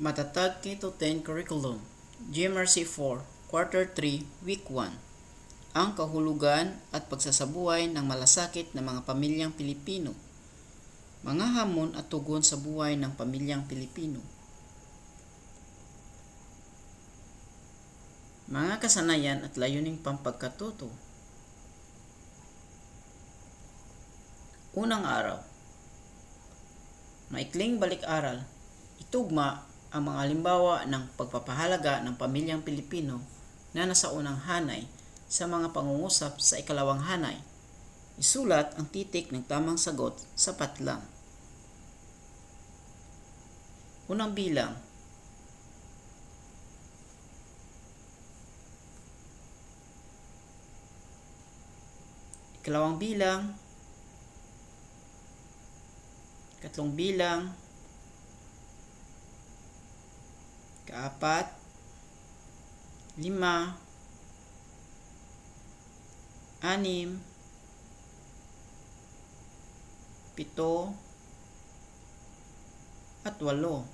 Matatag K-10 Curriculum, GMRC 4, Quarter 3, Week 1. Ang kahulugan at pagsasabuhay ng malasakit ng mga pamilyang Pilipino. Mga hamon at tugon sa buhay ng pamilyang Pilipino. Mga kasanayan at layuning pampagkatuto. Unang araw. Maikling balik-aral. Itugma ang mga halimbawa ng pagpapahalaga ng pamilyang Pilipino na nasa unang hanay sa mga pangungusap sa ikalawang hanay. Isulat ang titik ng tamang sagot sa patlang. Unang bilang. Ikalawang bilang. Ikatlong bilang. Kaapat, 5, 6, 7, at 8.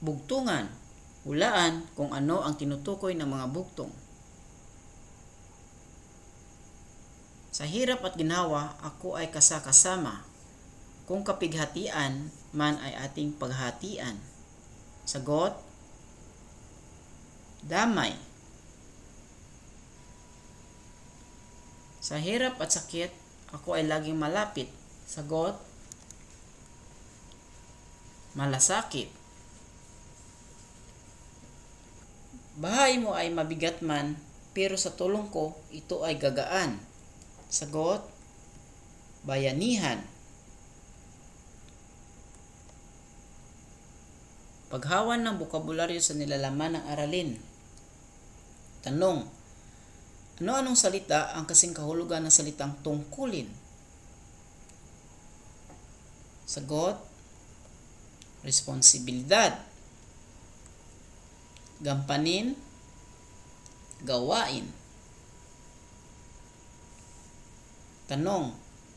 Bugtungan. Hulaan kung ano ang tinutukoy ng mga bugtong. Sa hirap at ginhawa, ako ay kasakasama. Kung kapighatian man ay ating paghatian. Sagot, damay. Sa hirap at sakit, ako ay laging malapit. Sagot, malasakit. Bahay mo ay mabigat man, pero sa tulong ko, ito ay gagaan. Sagot, bayanihan. Paghawan ng bokabularyo sa nilalaman ng aralin. Tanong, ano-anong salita ang kasing kahulugan ng salitang tungkulin? Sagot, responsibilidad. Gampanin, gawain. Tanong,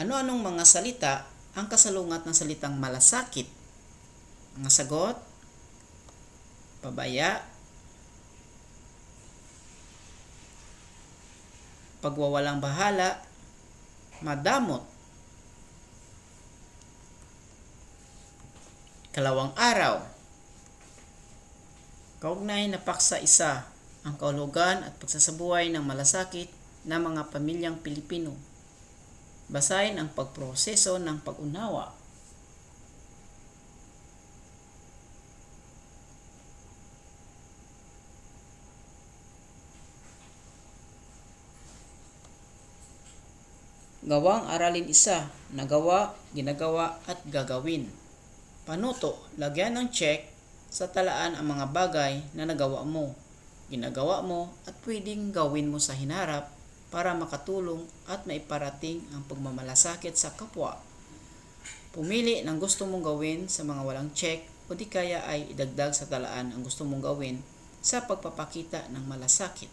ano-anong mga salita ang kasalungat ng salitang malasakit? Mga sagot, pabaya, pagwawalang bahala, madamot. Ikalawang araw. Kaugnay na paksa isa, ang kahulugan at pagsasabuhay ng malasakit ng mga pamilyang Pilipino. Basahin ang pagproseso ng pag-unawa. Gawang aralin isa, nagawa, ginagawa at gagawin. Panuto, lagyan ng check sa talaan ang mga bagay na nagawa mo, ginagawa mo at pwedeng gawin mo sa hinarap para makatulong at maiparating ang pagmamalasakit sa kapwa. Pumili ng gusto mong gawin sa mga walang check o di kaya ay idagdag sa talaan ang gusto mong gawin sa pagpapakita ng malasakit.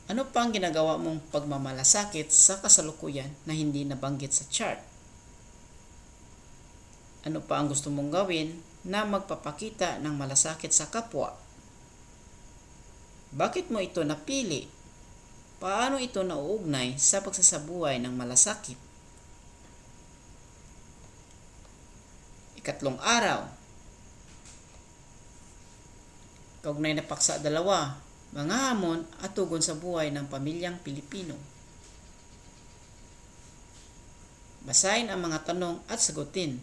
Ano pa ang ginagawa mong pagmamalasakit sa kasalukuyan na hindi nabanggit sa chart? Ano pa ang gusto mong gawin na magpapakita ng malasakit sa kapwa? Bakit mo ito napili? Paano ito nauugnay sa pagsasabuhay ng malasakit? Ikatlong araw. Kaugnay na paksa 2. Mga hamon at tugon sa buhay ng pamilyang Pilipino. Basahin ang mga tanong at sagutin.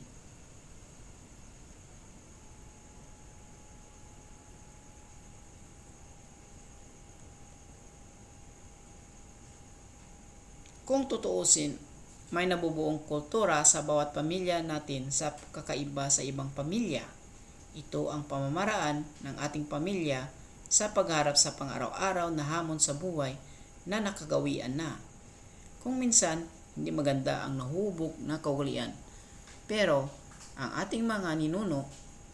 Kung tutuusin, may nabubuong kultura sa bawat pamilya natin sa kakaiba sa ibang pamilya. Ito ang pamamaraan ng ating pamilya sa pagharap sa pang-araw-araw na hamon sa buhay na nakagawian na. Kung minsan, hindi maganda ang nahubog na kaugalian. Pero, ang ating mga ninuno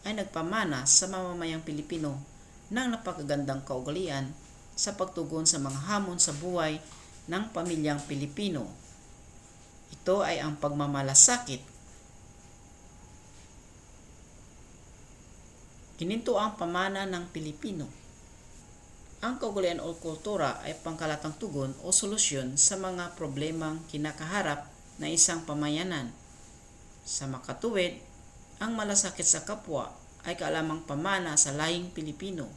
ay nagpamana sa mamamayang Pilipino ng napakagandang kaugalian sa pagtugon sa mga hamon sa buhay ng pamilyang Pilipino. Ito ay ang pagmamalasakit. Gininto ang pamana ng Pilipino. Ang kaugalian o kultura ay pangkalatang tugon o solusyon sa mga problemang kinakaharap na isang pamayanan. Sa makatuwid, ang malasakit sa kapwa ay kaalamang pamana sa lahing Pilipino.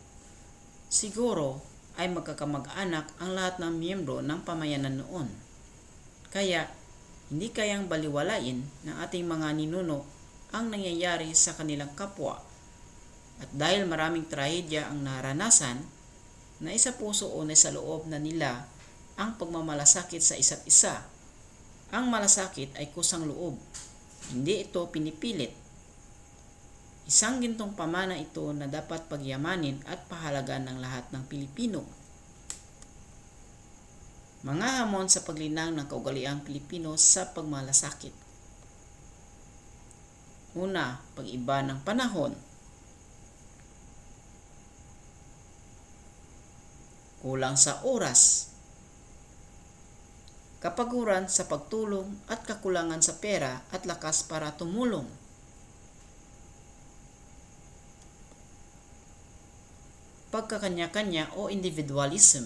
Siguro ay magkakamag-anak ang lahat ng miyembro ng pamayanan noon. Kaya, hindi kayang baliwalain ng ating mga ninuno ang nangyayari sa kanilang kapwa. At dahil maraming trahedya ang naranasan, na isa puso o sa loob na nila ang pagmamalasakit sa isa't isa. Ang malasakit ay kusang loob, hindi ito pinipilit. Isang gintong pamana ito na dapat pagyamanin at pahalagan ng lahat ng Pilipino. Mga hamon sa paglinang ng kaugaliang Pilipino sa pagmalasakit. Una, pag-iba ng panahon. Kulang sa oras, kapaguran sa pagtulong at kakulangan sa pera at lakas para tumulong. Pagkakanya-kanya o individualism,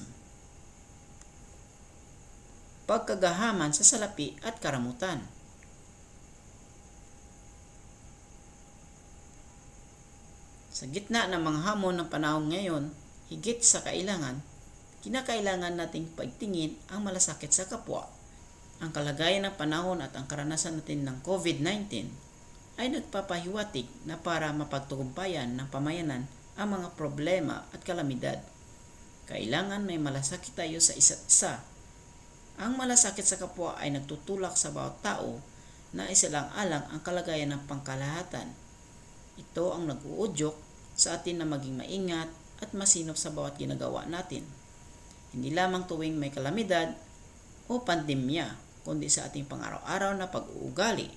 pagkagahaman sa salapi at karamutan. Sa gitna ng mga hamon ng panahon ngayon, higit sa kailangan, kinakailangan nating pagtingin ang malasakit sa kapwa. Ang kalagayan ng panahon at ang karanasan natin ng COVID-19 ay nagpapahiwatig na para mapagtagumpayan ng pamayanan ang mga problema at kalamidad, kailangan may malasakit tayo sa isa't isa. Ang malasakit sa kapwa ay nagtutulak sa bawat tao na isalang-alang ang kalagayan ng pangkalahatan. Ito ang nag-uudyok sa atin na maging maingat at masinop sa bawat ginagawa natin. Hindi lamang tuwing may kalamidad o pandemya, kundi sa ating pang-araw-araw na pag-uugali.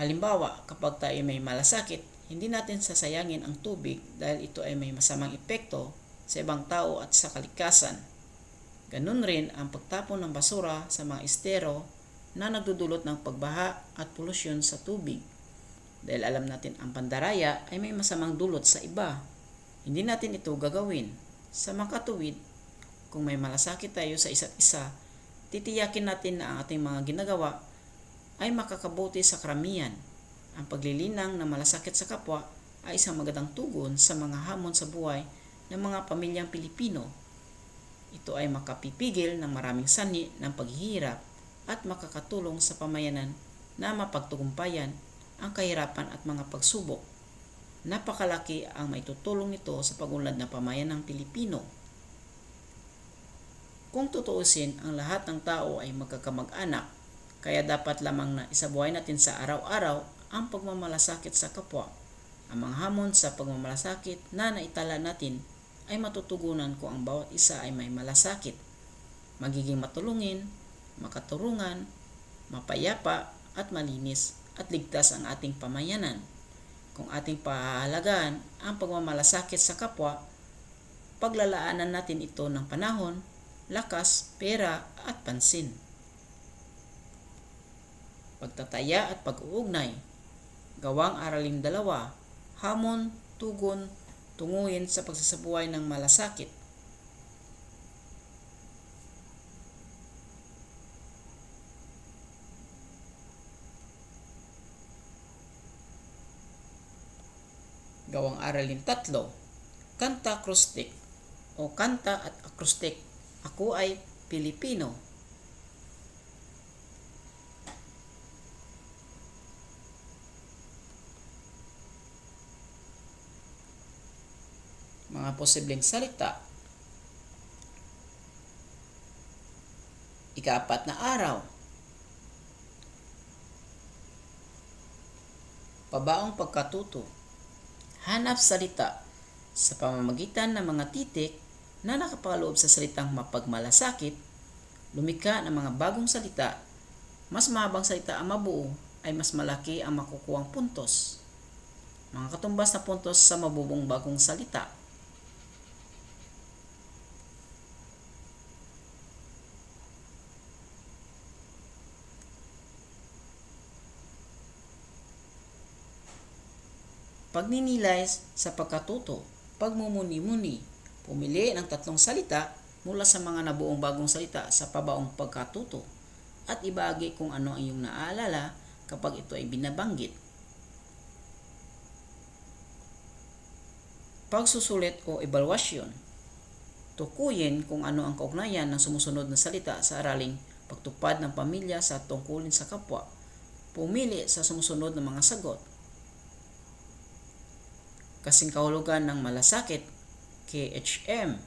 Halimbawa, kapag tayo may malasakit, hindi natin sasayangin ang tubig dahil ito ay may masamang epekto sa ibang tao at sa kalikasan. Ganun rin ang pagtapon ng basura sa mga estero na nagdudulot ng pagbaha at polusyon sa tubig. Dahil alam natin ang pandaraya ay may masamang dulot sa iba. Hindi natin ito gagawin. Sa makatuwid, kung may malasakit tayo sa isa't isa, titiyakin natin na ang ating mga ginagawa ay makakabuti sa karamihan. Ang paglilinang ng malasakit sa kapwa ay isang magandang tugon sa mga hamon sa buhay ng mga pamilyang Pilipino. Ito ay makapipigil ng maraming sanhi ng paghihirap at makakatulong sa pamayanan na mapagtagumpayan ang kahirapan at mga pagsubok. Napakalaki ang maitutulong nito sa pagunlad ng pamayanang Pilipino. Kung tutuusin, ang lahat ng tao ay magkakamag-anak, kaya dapat lamang na isabuhay natin sa araw-araw ang pagmamalasakit sa kapwa. Ang mga hamon sa pagmamalasakit na naitala natin ay matutugunan kung ang bawat isa ay may malasakit. Magiging matulungin, makaturungan, mapayapa at malinis at ligtas ang ating pamayanan. Kung ating pahahalagaan ang pagmamalasakit sa kapwa, paglalaanan natin ito ng panahon, lakas, pera at pansin. Pagtataya at pag-uugnay, gawang araling dalawa, hamon, tugon, tunguhin sa pagsasabuhay ng malasakit. Gawang aralin 3, kanta acrostic o kanta at acrostic. Ako ay Pilipino. Mga posibleng salita. Ika-4 na araw. Pabaong pagkatuto. Hanap salita sa pamamagitan ng mga titik na nakapaloob sa salitang mapagmalasakit. Lumikha ng mga bagong salita. Mas mahabang salita ang mabuo ay mas malaki ang makukuhang puntos. Mga katumbas na puntos sa mabubong bagong salita. Pagninilay sa pagkatuto, pagmumuni-muni. Pumili ng 3 salita mula sa mga nabuong bagong salita sa pabaong pagkatuto at ibahagi kung ano ang iyong naaalala kapag ito ay binabanggit. Pagsusulit o ebalwasyon. Tukuyin kung ano ang kaugnayan ng sumusunod na salita sa araling pagtupad ng pamilya sa tungkulin sa kapwa. Pumili sa sumusunod na mga sagot. Kasing kahulugan ng malasakit, KHM.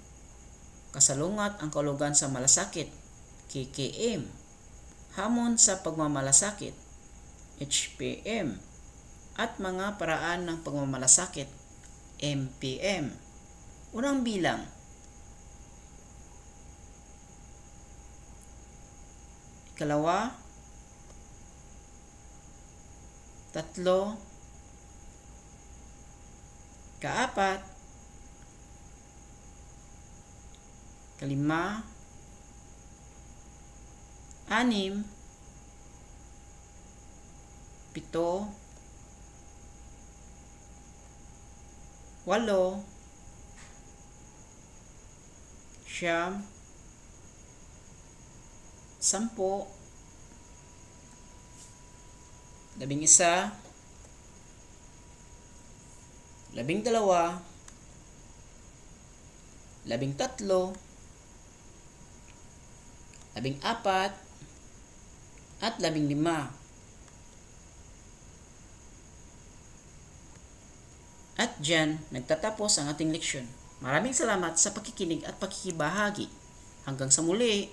Kasalungat ang kahulugan sa malasakit, KKM. Hamon sa pagmamalasakit, HPM. At mga paraan ng pagmamalasakit, MPM. Unang bilang. Ikalawa, 3, Kaapat, 5, 6, 7, 8, 9, 10, 11, 12, 13, 14, at 15. At dyan, nagtatapos ang ating leksyon. Maraming salamat sa pakikinig at pakikibahagi. Hanggang sa muli!